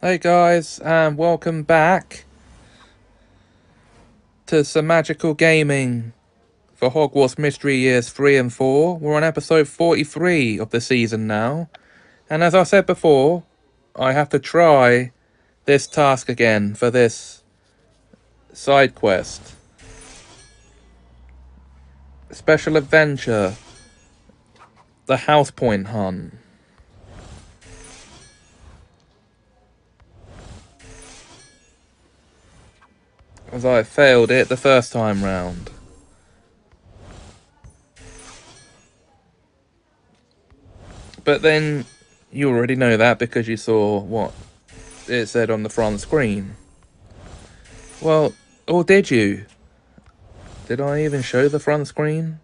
Hey guys, and welcome back to Semajical Gaming for Hogwarts Mystery Years 3 and 4. We're on episode 43 of the season now, and as I said before, I have to try this task again for this side quest. Special adventure, the House Point Hunt. As I failed it the first time round. But then, you already know that because you saw what it said on the front screen. Well, or did you? Did I even show the front screen?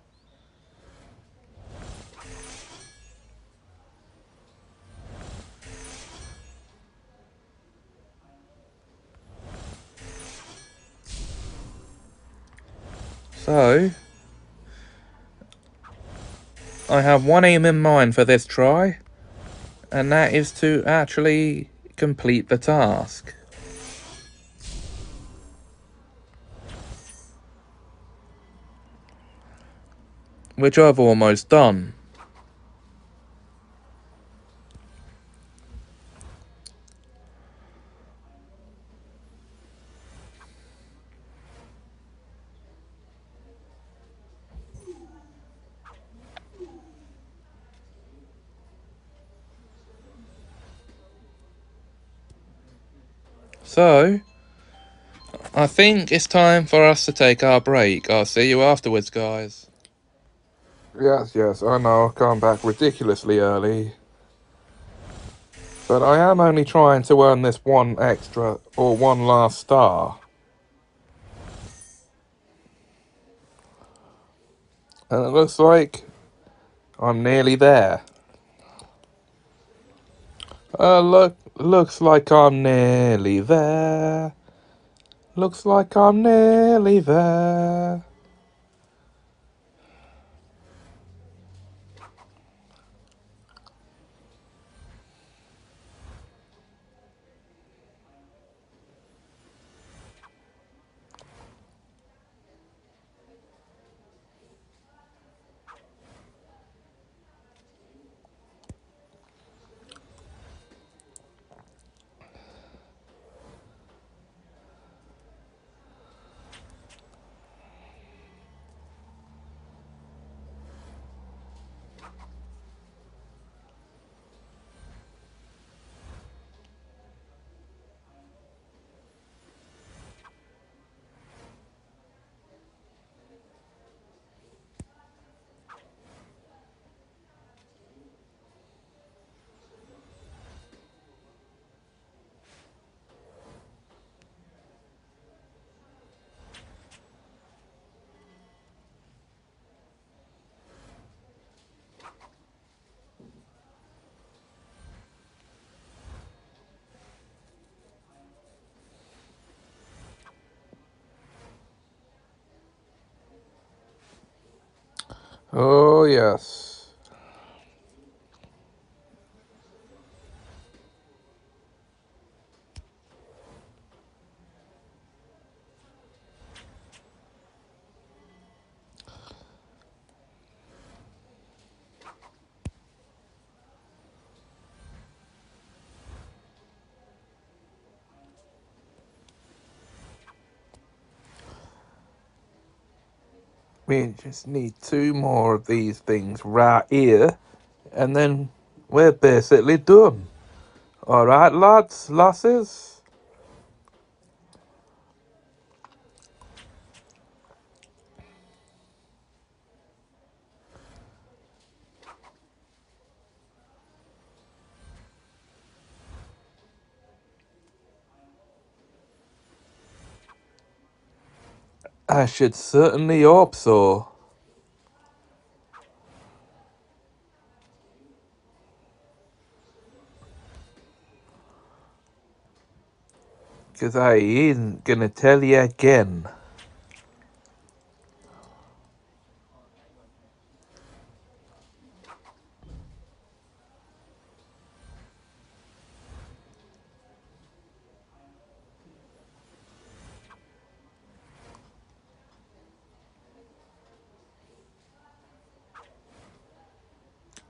So, I have one aim in mind for this try, and that is to actually complete the task. Which I've almost done. So, I think it's time for us to take our break. I'll see you afterwards, guys. Yes, I know I've come back ridiculously early. But I am only trying to earn this one extra, or one last star. And it looks like I'm nearly there. Looks like I'm nearly there. Looks like I'm nearly there. Oh, yes. We just need two more of these things right here, and then we're basically done. Alright, lads, lasses? I should certainly hope so. Because I ain't gonna tell you again.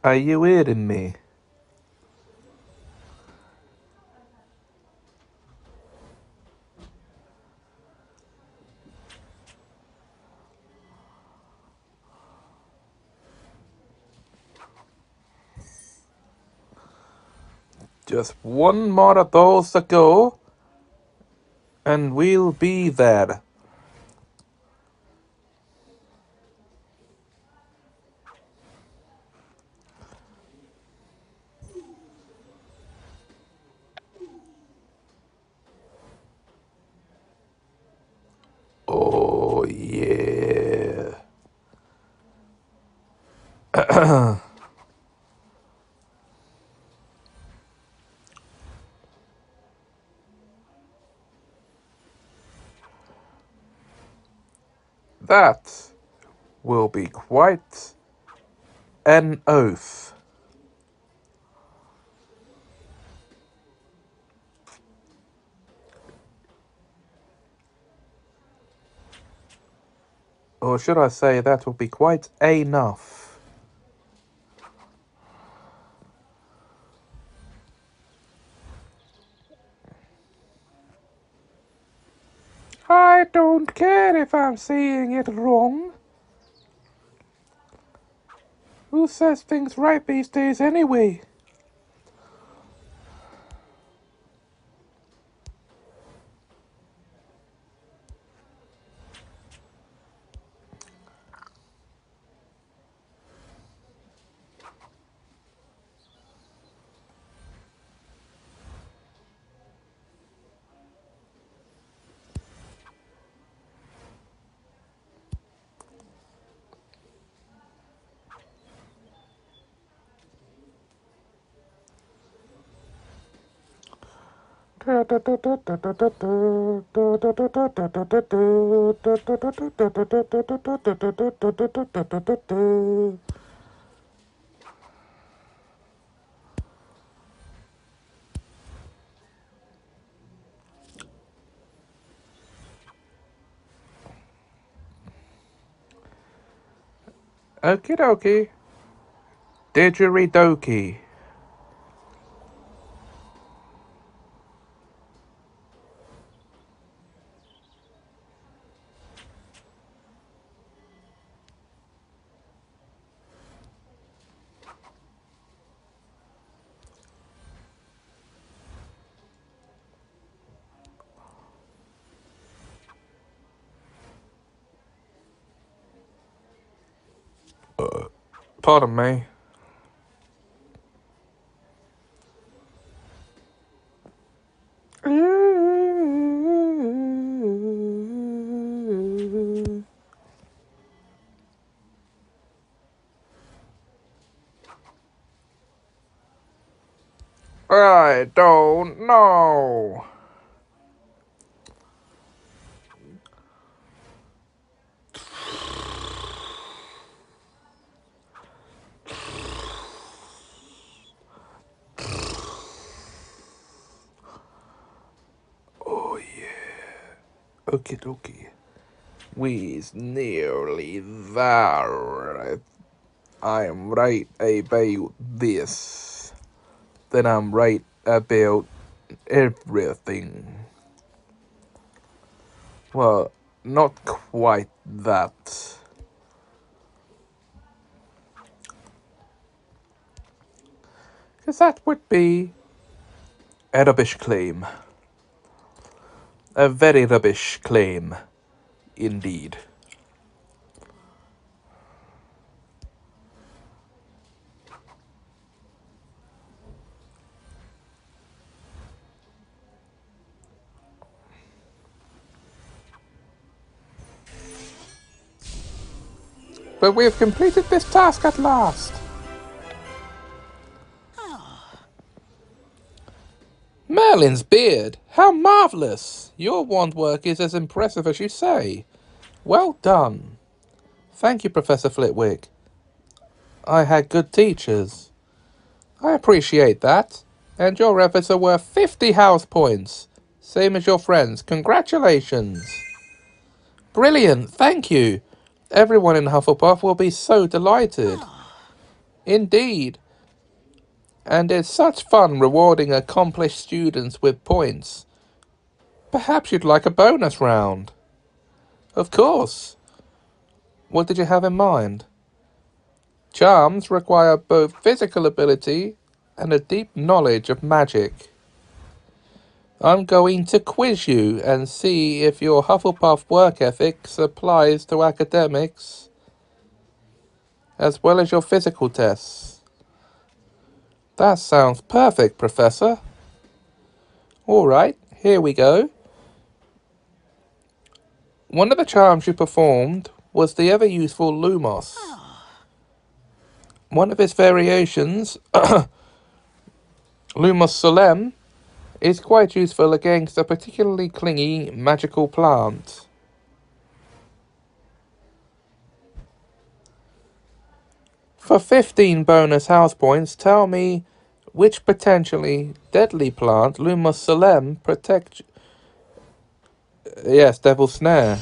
Are you hearing me? Just one more of those to go, and we'll be there. Oh, yeah. That will be quite an oath. Or should I say, that will be quite enough. I don't care if I'm seeing it wrong. Who says things right these days anyway? Okie dokie. Didgeridoo. Pardon me. I don't know. Oh yeah. Okie dokie. We's nearly there. I'm right about this. Then I'm right about everything. Well, not quite that. Because that would be a rubbish claim. A very rubbish claim, indeed. But we have completed this task at last. Merlin's beard! How marvellous! Your wand work is as impressive as you say. Well done. Thank you, Professor Flitwick. I had good teachers. I appreciate that. And your efforts are worth 50 house points. Same as your friends. Congratulations. Brilliant, thank you. Everyone in Hufflepuff will be so delighted. Indeed. And it's such fun rewarding accomplished students with points. Perhaps you'd like a bonus round. Of course. What did you have in mind? Charms require both physical ability and a deep knowledge of magic. I'm going to quiz you and see if your Hufflepuff work ethics applies to academics as well as your physical tests. That sounds perfect, Professor. Alright, here we go. One of the charms you performed was the ever-useful Lumos. One of its variations, Lumos Solemn, is quite useful against a particularly clingy magical plant. For 15 bonus house points, tell me which potentially deadly plant Lumos Solemn protects. Yes, Devil's Snare.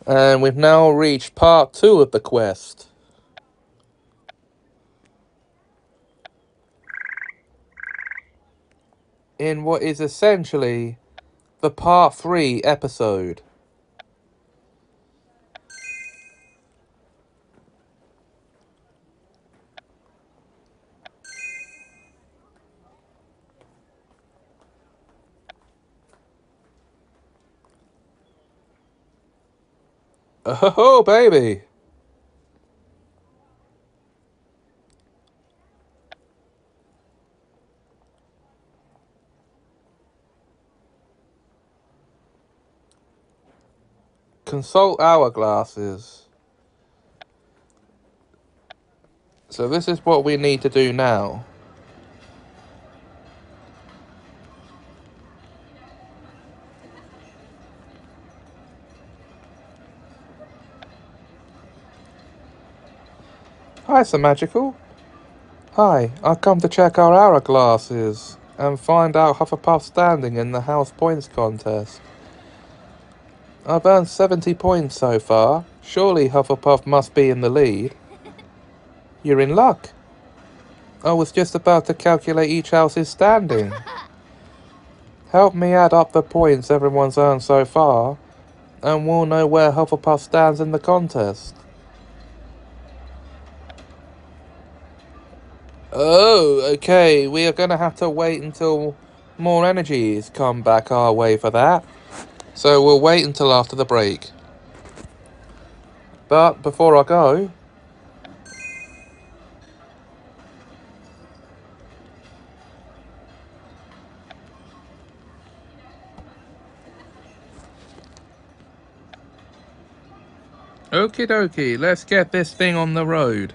And we've now reached part 2 of the quest. In what is essentially the part 3 episode. Oh, baby! Consult hourglasses. So this is what we need to do now. Hi, Semajical. Hi, I've come to check our hourglasses and find out Hufflepuff's standing in the house points contest. I've earned 70 points so far. Surely Hufflepuff must be in the lead. You're in luck. I was just about to calculate each house's standing. Help me add up the points everyone's earned so far, and we'll know where Hufflepuff stands in the contest. Oh, okay, we are going to have to wait until more energies come back our way for that. So we'll wait until after the break. But before I go... Okie dokie, let's get this thing on the road.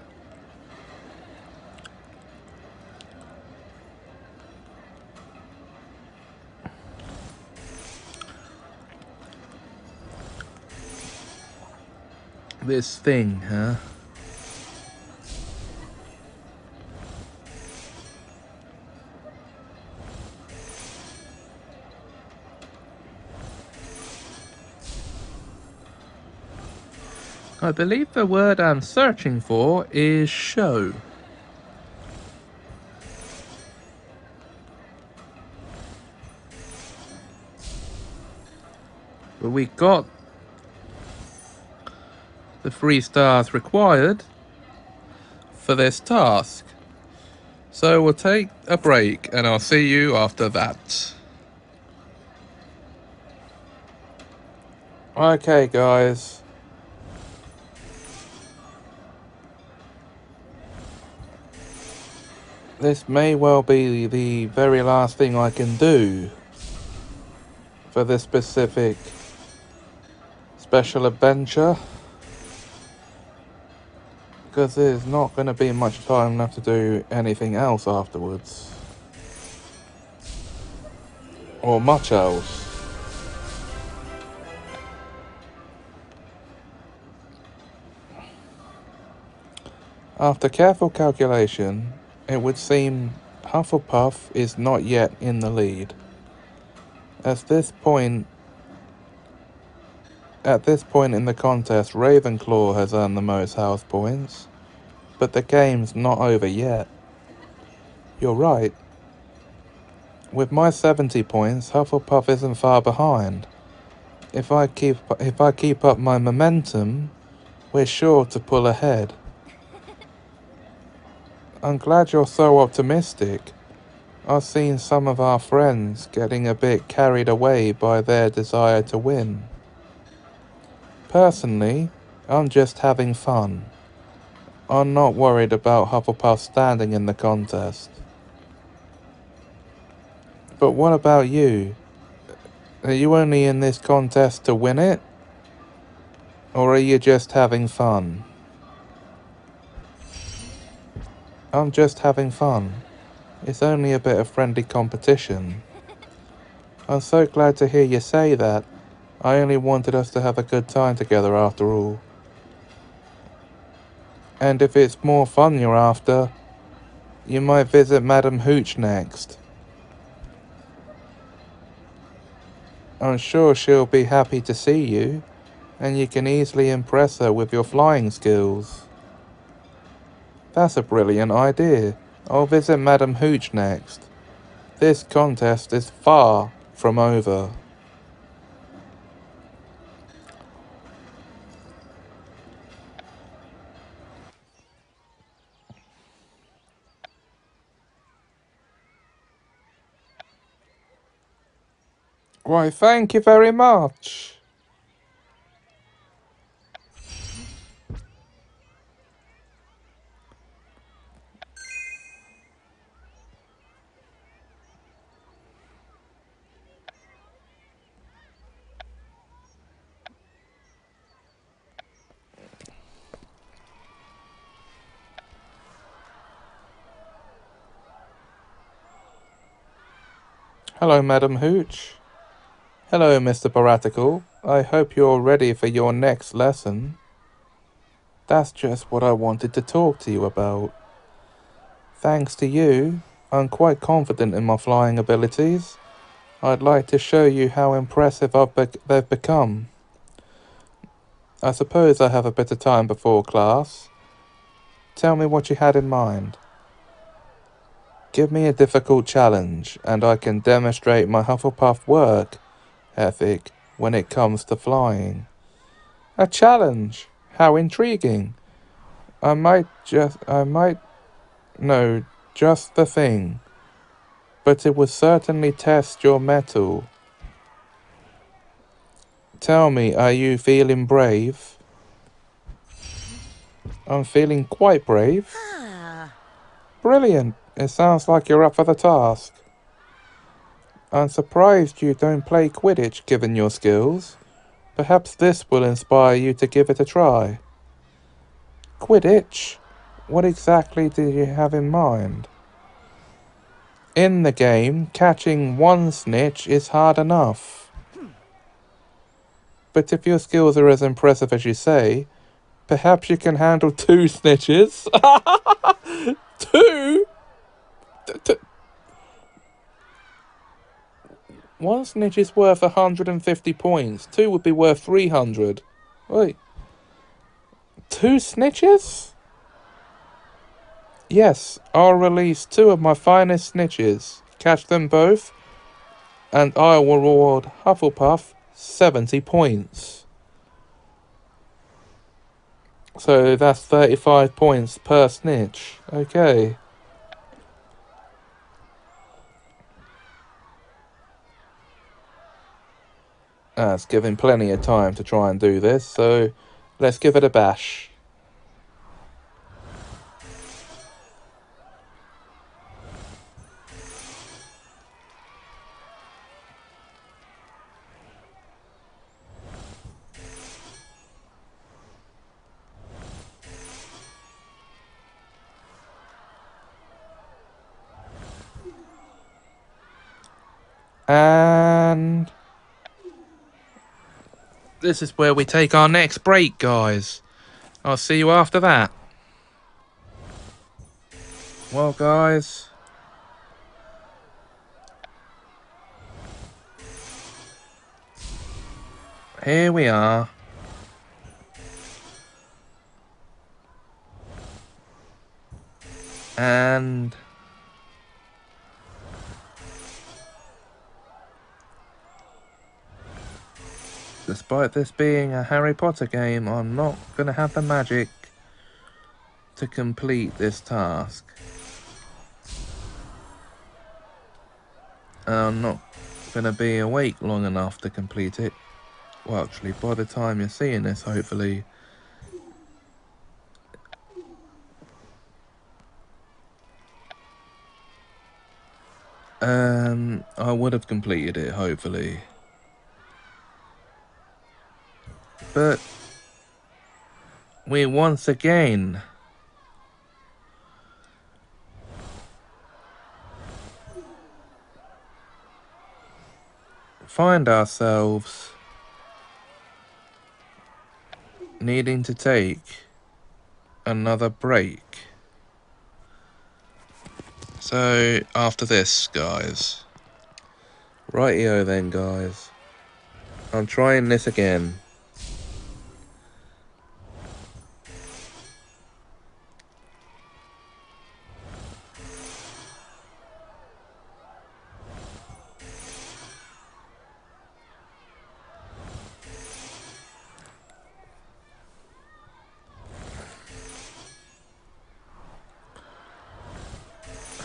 This thing, huh? I believe the word I'm searching for is show. But we got the 3 stars required for this task. So we'll take a break and I'll see you after that. Okay, guys. This may well be the very last thing I can do for this specific special adventure. Because there's not going to be much time left to do anything else afterwards. Or much else. After careful calculation, it would seem Hufflepuff is not yet in the lead. At this point in the contest, Ravenclaw has earned the most house points, but the game's not over yet. You're right. With my 70 points, Hufflepuff isn't far behind. If I keep up my momentum, we're sure to pull ahead. I'm glad you're so optimistic. I've seen some of our friends getting a bit carried away by their desire to win. Personally, I'm just having fun. I'm not worried about Hufflepuff standing in the contest. But what about you? Are you only in this contest to win it? Or are you just having fun? I'm just having fun. It's only a bit of friendly competition. I'm so glad to hear you say that. I only wanted us to have a good time together after all. And if it's more fun you're after, you might visit Madam Hooch next. I'm sure she'll be happy to see you, and you can easily impress her with your flying skills. That's a brilliant idea. I'll visit Madam Hooch next. This contest is far from over. Why, thank you very much. Hello, Madam Hooch. Hello, Mr. Baratical. I hope you're ready for your next lesson. That's just what I wanted to talk to you about. Thanks to you, I'm quite confident in my flying abilities. I'd like to show you how impressive they've become. I suppose I have a bit of time before class. Tell me what you had in mind. Give me a difficult challenge, and I can demonstrate my Hufflepuff work ethic when it comes to flying. A challenge? How intriguing. No, just the thing. But it would certainly test your mettle. Tell me, are you feeling brave? I'm feeling quite brave. Brilliant. It sounds like you're up for the task. I'm surprised you don't play Quidditch given your skills. Perhaps this will inspire you to give it a try. Quidditch? What exactly do you have in mind? In the game, catching one snitch is hard enough. But if your skills are as impressive as you say, perhaps you can handle two snitches? Two? One snitch is worth 150 points. Two would be worth 300. Wait. Two snitches? Yes, I'll release two of my finest snitches. Catch them both, and I will reward Hufflepuff 70 points. So that's 35 points per snitch. Okay. That's giving plenty of time to try and do this, so let's give it a bash. And this is where we take our next break, guys. I'll see you after that. Well, guys, here we are. And despite this being a Harry Potter game, I'm not going to have the magic to complete this task. I'm not going to be awake long enough to complete it. Well, actually, by the time you're seeing this, hopefully, I would have completed it, hopefully. But we once again find ourselves needing to take another break. So after this, guys. Rightio then, guys. I'm trying this again.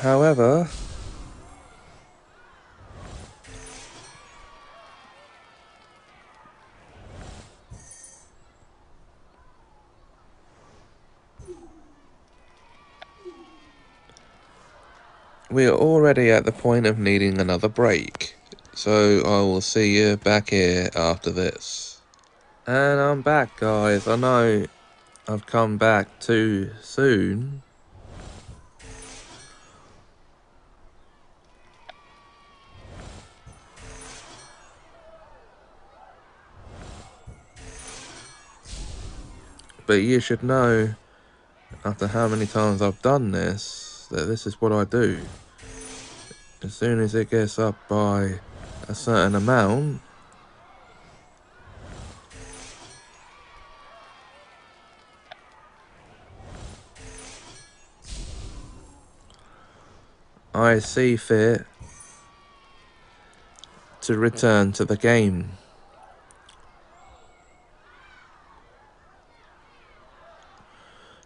However, we are already at the point of needing another break. So I will see you back here after this. And I'm back, guys. I know I've come back too soon. But you should know, after how many times I've done this, that this is what I do. As soon as it gets up by a certain amount, I see fit to return to the game.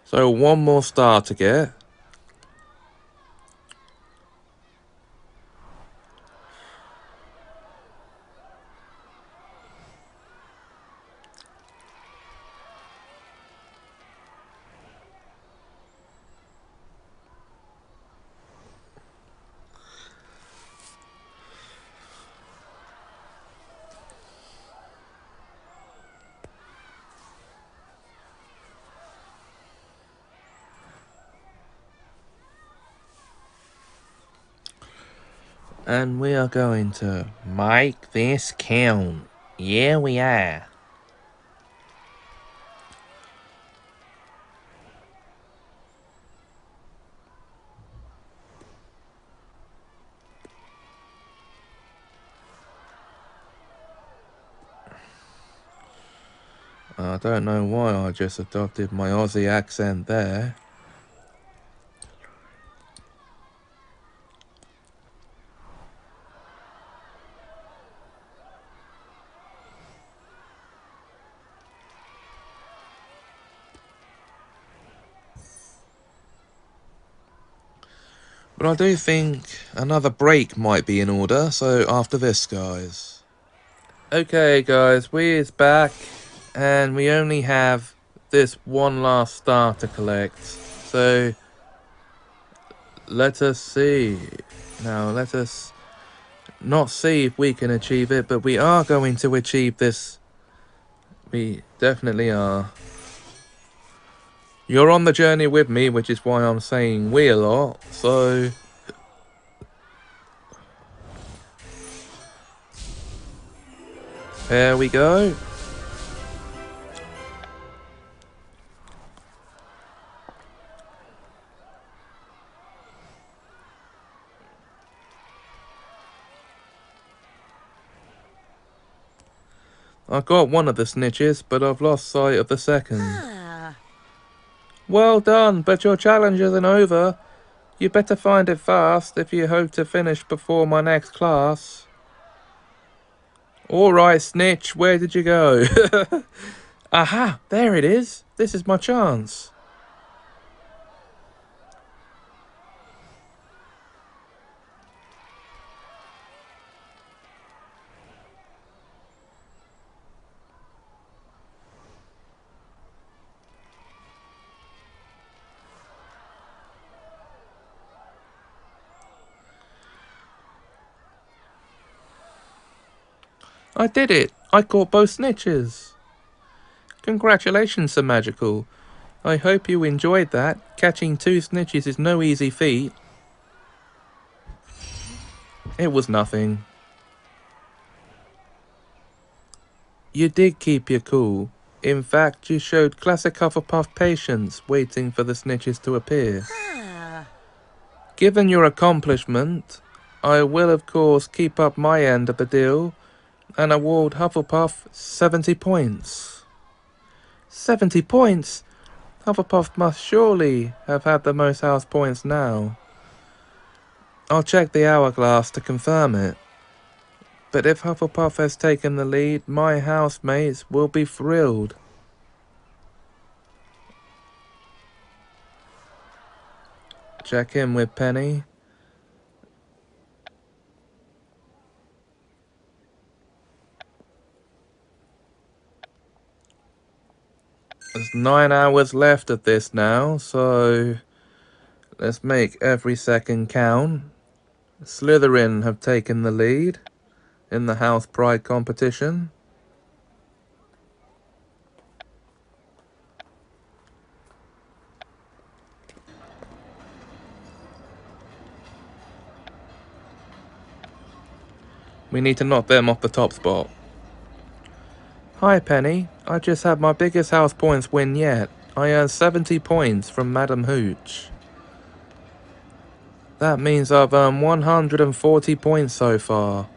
So one more star to get. And we are going to make this count. Yeah, we are. I don't know why I just adopted my Aussie accent there. But I do think another break might be in order, so after this, guys. Okay, guys, we is back, and we only have this one last star to collect. So, let us see. Now, let us not see if we can achieve it, but we are going to achieve this. We definitely are. You're on the journey with me, which is why I'm saying we a lot, so There we go. I got one of the snitches, but I've lost sight of the second. Well done, but your challenge isn't over. You better find it fast if you hope to finish before my next class. Alright, snitch, where did you go? Aha, there it is. This is my chance. I did it. I caught both snitches. Congratulations, Semajical. I hope you enjoyed that. Catching 2 snitches is no easy feat. It was nothing. You did keep your cool. In fact, you showed classic Hufflepuff patience, waiting for the snitches to appear. Given your accomplishment, I will of course keep up my end of the deal and award Hufflepuff 70 points. 70 points? Hufflepuff must surely have had the most house points now. I'll check the hourglass to confirm it. But if Hufflepuff has taken the lead, my housemates will be thrilled. Check in with Penny. There's 9 hours left of this now, so let's make every second count. Slytherin have taken the lead in the House Pride competition. We need to knock them off the top spot. Hi Penny, I just had my biggest house points win yet. I earned 70 points from Madam Hooch. That means I've earned 140 points so far.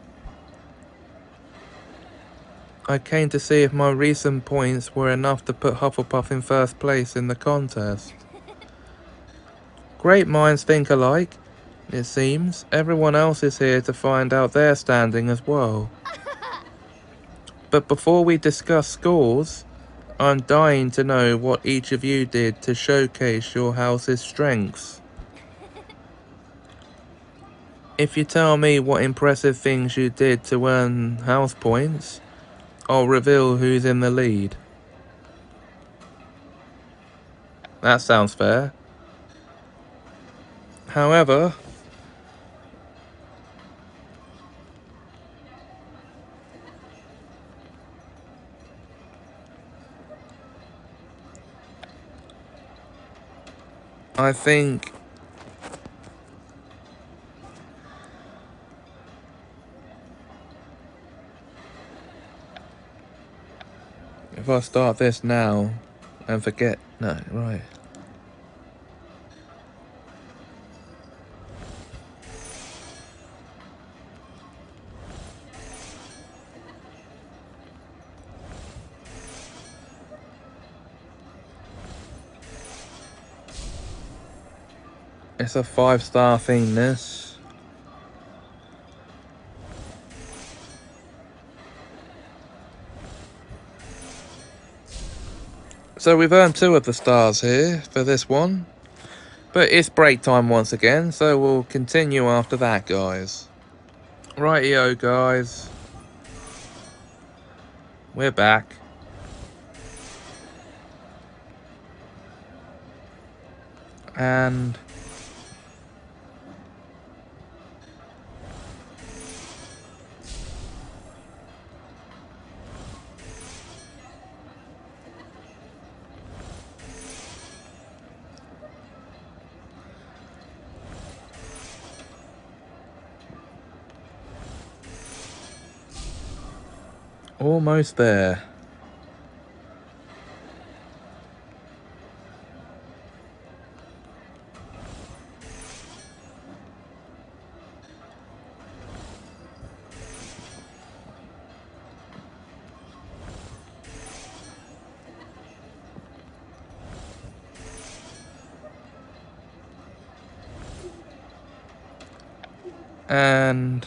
I came to see if my recent points were enough to put Hufflepuff in first place in the contest. Great minds think alike. It seems everyone else is here to find out their standing as well. But before we discuss scores, I'm dying to know what each of you did to showcase your house's strengths. If you tell me what impressive things you did to earn house points, I'll reveal who's in the lead. That sounds fair. However, I think if I start this now and forget, no, right. It's a 5-star thing, this. So we've earned 2 of the stars here for this one. But it's break time once again, so we'll continue after that, guys. Rightio, guys. We're back. And Almost there. And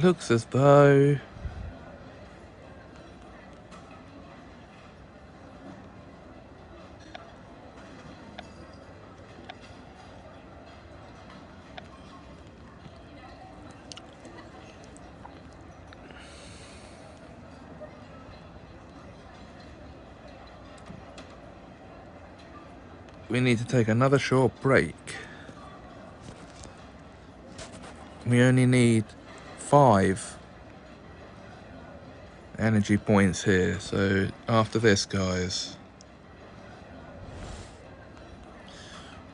looks as though we need to take another short break. We only need 5 energy points here, so after this, guys.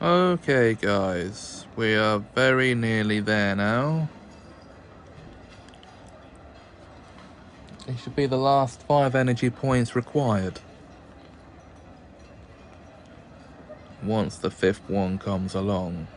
Okay, guys, we are very nearly there now. It should be the last 5 energy points required. Once the 5th one comes along.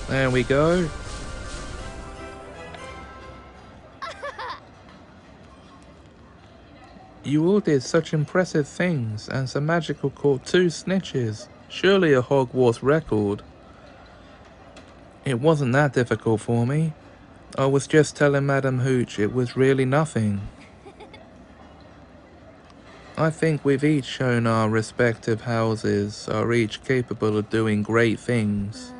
There we go. You all did such impressive things, and Semajical caught 2 snitches. Surely a Hogwarts record. It wasn't that difficult for me. I was just telling Madam Hooch it was really nothing. I think we've each shown our respective houses are each capable of doing great things.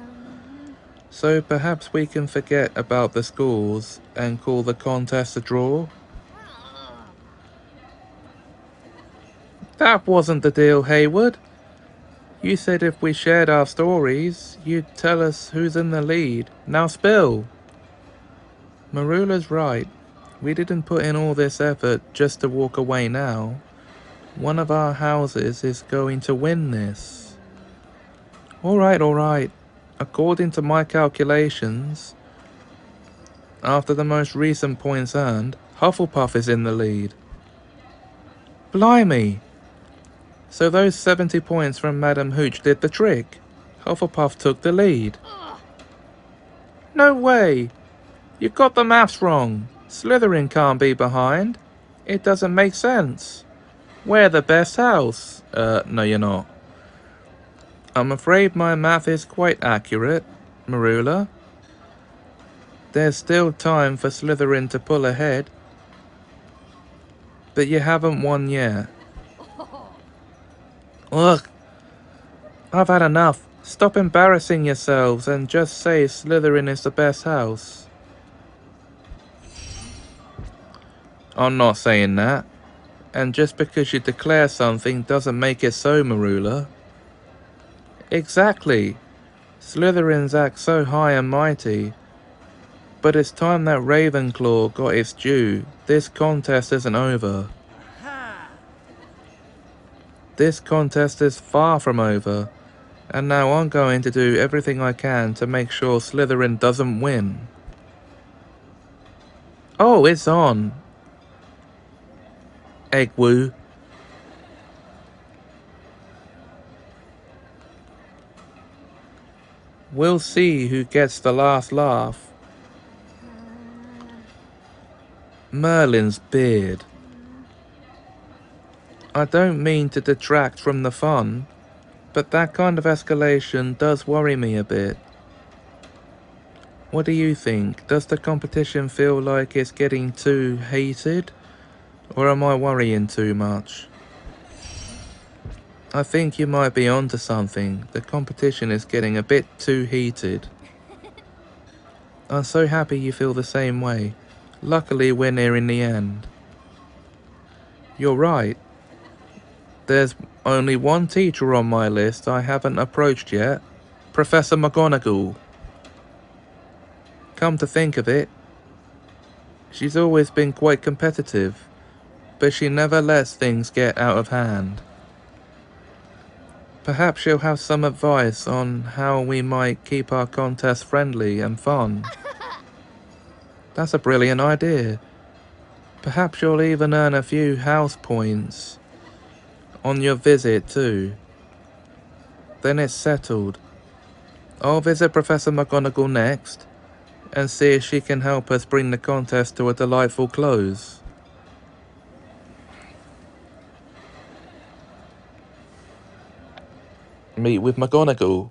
So perhaps we can forget about the scores and call the contest a draw? That wasn't the deal, Hayward. You said if we shared our stories, you'd tell us who's in the lead. Now spill! Marula's right. We didn't put in all this effort just to walk away now. One of our houses is going to win this. Alright. According to my calculations, after the most recent points earned, Hufflepuff is in the lead. Blimey! So those 70 points from Madam Hooch did the trick. Hufflepuff took the lead. No way! You got the maths wrong. Slytherin can't be behind. It doesn't make sense. We're the best house. No you're not. I'm afraid my math is quite accurate, Marula. There's still time for Slytherin to pull ahead. But you haven't won yet. Ugh. I've had enough. Stop embarrassing yourselves and just say Slytherin is the best house. I'm not saying that. And just because you declare something doesn't make it so, Marula. Exactly. Slytherins act so high and mighty. But it's time that Ravenclaw got its due. This contest isn't over. This contest is far from over, and now I'm going to do everything I can to make sure Slytherin doesn't win. Oh, it's on. Eggwoo. We'll see who gets the last laugh. Merlin's beard. I don't mean to detract from the fun, but that kind of escalation does worry me a bit. What do you think? Does the competition feel like it's getting too heated? Or am I worrying too much? I think you might be onto something. The competition is getting a bit too heated. I'm so happy you feel the same way. Luckily we're nearing the end. You're right. There's only one teacher on my list I haven't approached yet. Professor McGonagall. come to think of it, she's always been quite competitive, but she never lets things get out of hand. Perhaps she'll have some advice on how we might keep our contest friendly and fun. That's a brilliant idea. Perhaps you'll even earn a few house points on your visit too. Then it's settled. I'll visit Professor McGonagall next and see if she can help us bring the contest to a delightful close. Meet with McGonagall.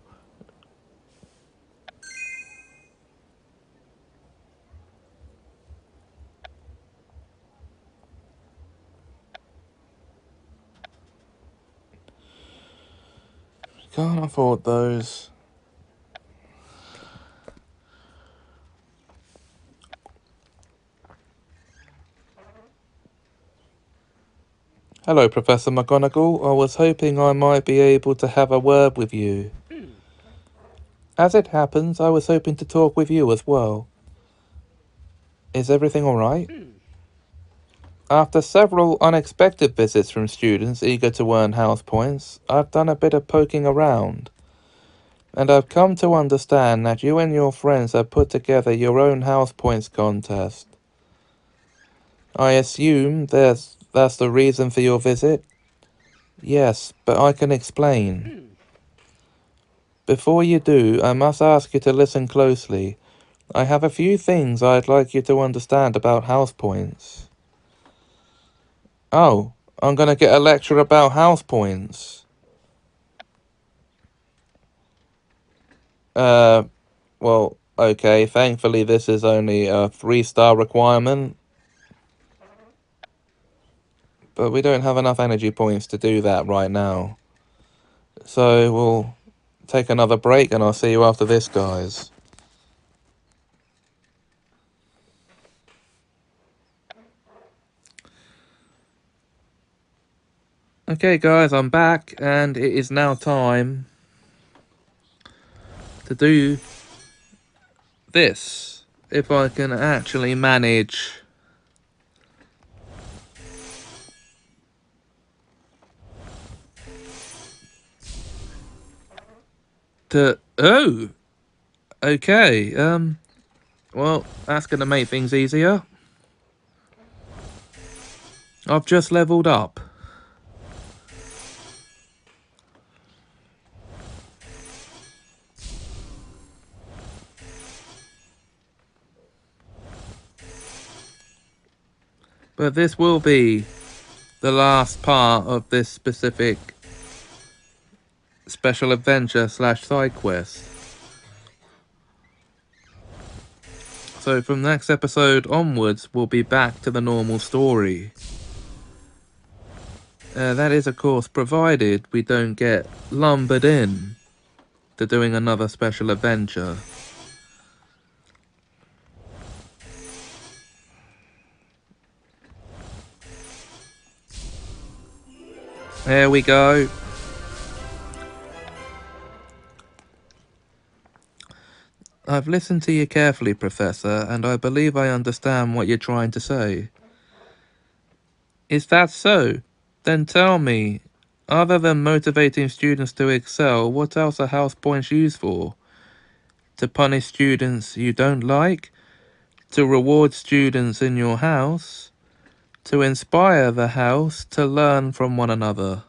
Can't afford those. Hello, Professor McGonagall. I was hoping I might be able to have a word with you. As it happens, I was hoping to talk with you as well. Is everything alright? After several unexpected visits from students eager to earn house points, I've done a bit of poking around. And I've come to understand that you and your friends have put together your own house points contest. I assume that's the reason for your visit? Yes, but I can explain. Before you do, I must ask you to listen closely. I have a few things I'd like you to understand about house points. Oh, I'm gonna get a lecture about house points. Well, okay, thankfully this is only a 3-star requirement. But we don't have enough energy points to do that right now. So we'll take another break and I'll see you after this, guys. Okay, guys, I'm back and it is now time to do this. If I can actually manage to... Oh! Okay, well, that's gonna make things easier. I've just leveled up. But this will be the last part of this specific special adventure / side quest. So from next episode onwards, we'll be back to the normal story. That is, of course, provided we don't get lumbered in to doing another special adventure. There we go. I've listened to you carefully, Professor, and I believe I understand what you're trying to say. Is that so? Then tell me, other than motivating students to excel, what else are house points used for? To punish students you don't like? To reward students in your house? To inspire the house to learn from one another?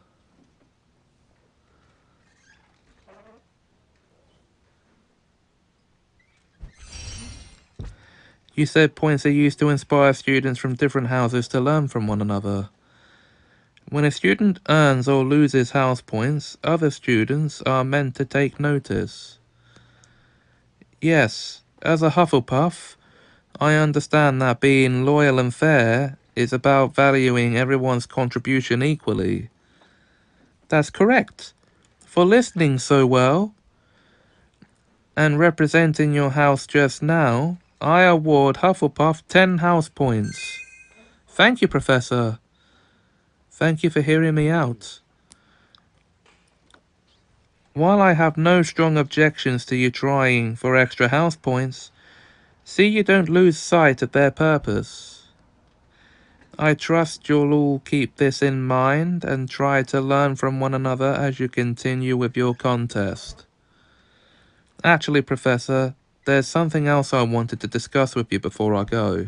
You said points are used to inspire students from different houses to learn from one another. When a student earns or loses house points, other students are meant to take notice. Yes, as a Hufflepuff, I understand that being loyal and fair is about valuing everyone's contribution equally. That's correct. For listening so well and representing your house just now, I award Hufflepuff 10 house points. Thank you, Professor. Thank you for hearing me out. While I have no strong objections to you trying for extra house points, See you don't lose sight of their purpose. I trust you'll all keep this in mind and try to learn from one another as you continue with your contest. Actually, Professor, there's something else I wanted to discuss with you before I go.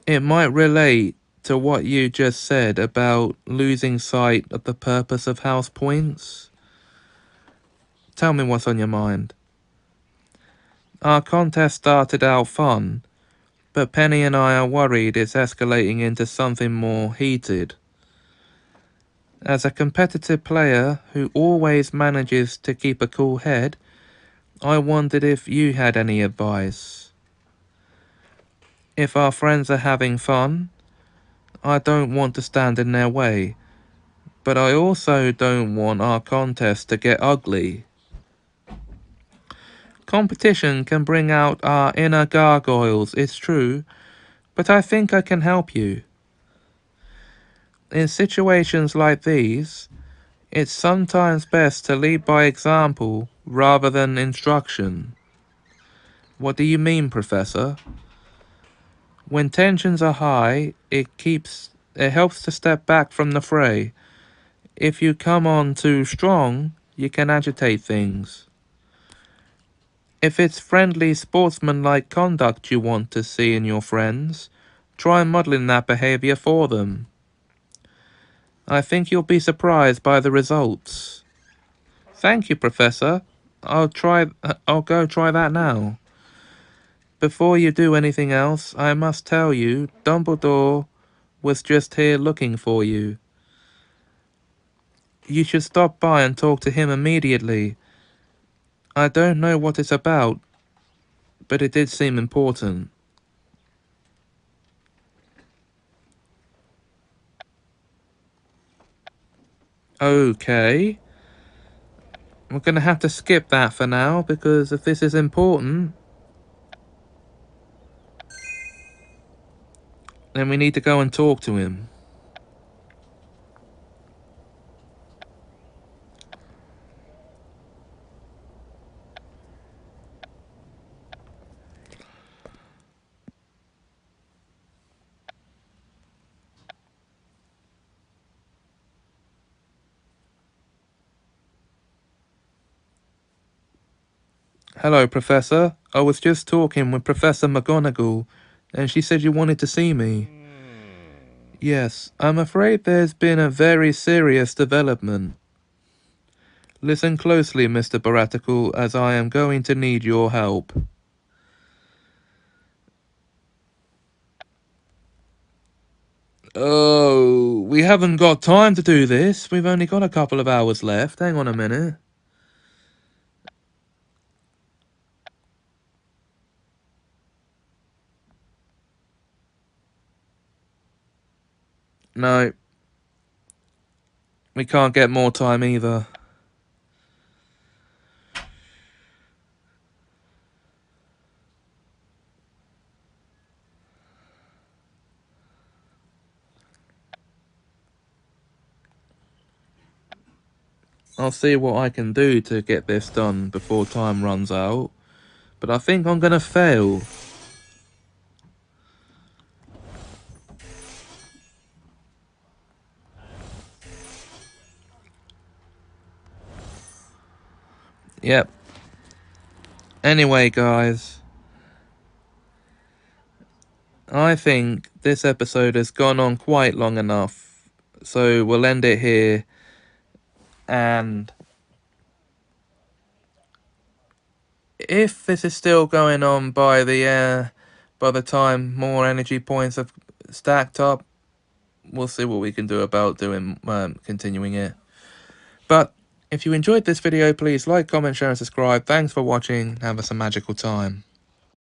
It might relate to what you just said about losing sight of the purpose of house points. Tell me what's on your mind. Our contest started out fun, but Penny and I are worried it's escalating into something more heated. As a competitive player who always manages to keep a cool head, I wondered if you had any advice. If our friends are having fun, I don't want to stand in their way, but I also don't want our contest to get ugly. Competition can bring out our inner gargoyles, it's true, but I think I can help you. In situations like these, it's sometimes best to lead by example rather than instruction. What do you mean, Professor? When tensions are high, it helps to step back from the fray. If you come on too strong, you can agitate things. If it's friendly, sportsmanlike conduct you want to see in your friends, try modeling that behavior for them. I think you'll be surprised by the results. Thank you, Professor. I'll go try that now. Before you do anything else, I must tell you, Dumbledore was just here looking for you. You should stop by and talk to him immediately. I don't know what it's about, but it did seem important. Okay. We're gonna have to skip that for now, because if this is important, then we need to go and talk to him. Hello, Professor. I was just talking with Professor McGonagall, and she said you wanted to see me. Yes, I'm afraid there's been a very serious development. Listen closely, Mr. Baratical, as I am going to need your help. Oh, we haven't got time to do this. We've only got a couple of hours left. Hang on a minute. No. We can't get more time either. I'll see what I can do to get this done before time runs out. But I think I'm gonna fail. Yep. Anyway, guys. I think this episode has gone on quite long enough. So we'll end it here. And if this is still going on by the time more energy points have stacked up, we'll see what we can do about continuing it. But if you enjoyed this video, please like, comment, share, and subscribe. Thanks for watching. Have a magical time.